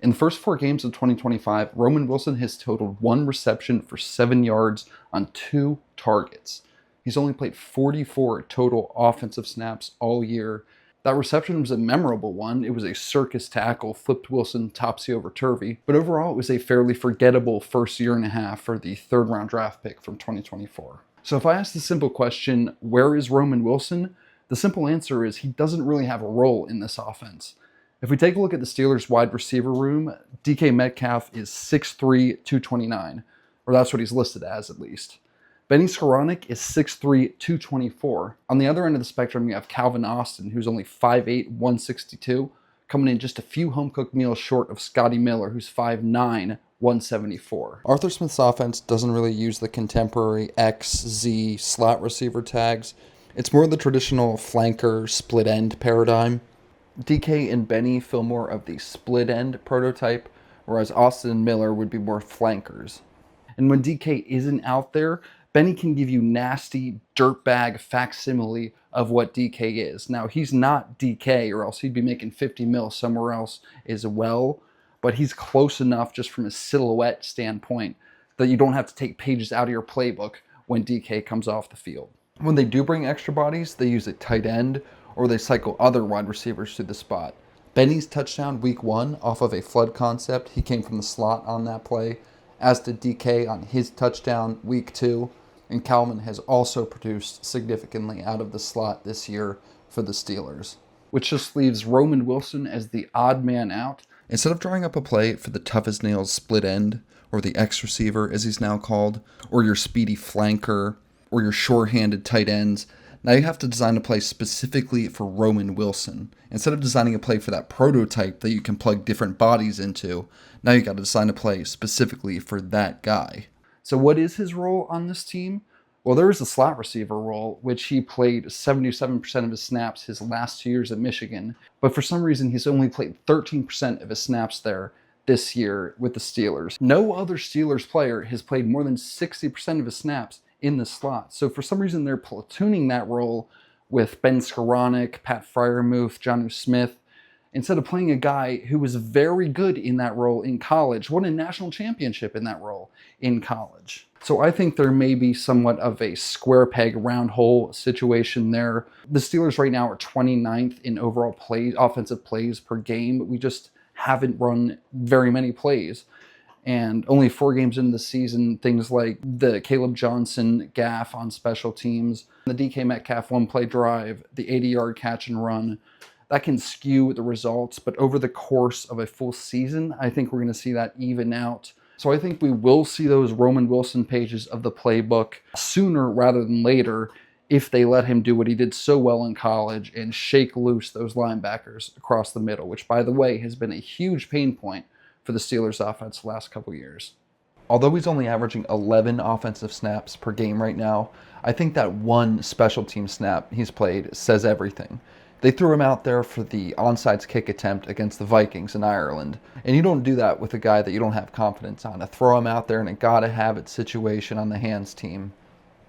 In the first 4 games of 2025, Roman Wilson has totaled 1 reception for 7 yards on 2 targets. He's only played 44 total offensive snaps all year. That reception was a memorable one. It was a circus tackle, flipped Wilson topsy-over-turvy, but overall it was a fairly forgettable first year and a half for the 3rd-round draft pick from 2024. So if I ask the simple question, where is Roman Wilson? The simple answer is he doesn't really have a role in this offense. If we take a look at the Steelers' wide receiver room, DK Metcalf is 6'3", 229, or that's what he's listed as at least. Benny Skoranek is 6'3", 224. On the other end of the spectrum, you have Calvin Austin, who's only 5'8", 162, coming in just a few home-cooked meals short of Scotty Miller, who's 5'9", 174. Arthur Smith's offense doesn't really use the contemporary X, Z, slot receiver tags. It's more the traditional flanker, split end paradigm. DK and Benny fill more of the split end prototype, whereas Austin and Miller would be more flankers. And when DK isn't out there, Benny can give you nasty dirtbag facsimile of what DK is. Now, he's not DK, or else he'd be making 50 mil somewhere else as well, but he's close enough just from a silhouette standpoint that you don't have to take pages out of your playbook when DK comes off the field. When they do bring extra bodies, they use a tight end, or they cycle other wide receivers to the spot. Benny's touchdown week 1 off of a flood concept, he came from the slot on that play, as did DK on his touchdown week 2, and Calvin has also produced significantly out of the slot this year for the Steelers. Which just leaves Roman Wilson as the odd man out. Instead of drawing up a play for the tough-as-nails split end, or the X receiver as he's now called, or your speedy flanker, or your sure-handed tight ends, now you have to design a play specifically for Roman Wilson. Instead of designing a play for that prototype that you can plug different bodies into, now you got to design a play specifically for that guy. So what is his role on this team? Well, there is a slot receiver role, which he played 77% of his snaps his last 2 years at Michigan. But for some reason, he's only played 13% of his snaps there this year with the Steelers. No other Steelers player has played more than 60% of his snaps in the slot. So for some reason, they're platooning that role with Ben Skoranek, Pat Freiermuth, Jonnu Smith, instead of playing a guy who was very good in that role in college, won a national championship in that role in college. So I think there may be somewhat of a square peg, round hole situation there. The Steelers right now are 29th in overall plays, offensive plays per game. We just haven't run very many plays. And only 4 games into the season, things like the Caleb Johnson gaff on special teams, the DK Metcalf 1-play drive, the 80-yard catch and run, that can skew the results. But over the course of a full season, I think we're going to see that even out. So I think we will see those Roman Wilson pages of the playbook sooner rather than later if they let him do what he did so well in college and shake loose those linebackers across the middle, which, by the way, has been a huge pain point for the Steelers offense the last couple years. Although he's only averaging 11 offensive snaps per game right now, I think that one special team snap he's played says everything. They threw him out there for the onside kick attempt against the Vikings in Ireland, and you don't do that with a guy that you don't have confidence on. To throw him out there in a gotta-have-it situation on the hands team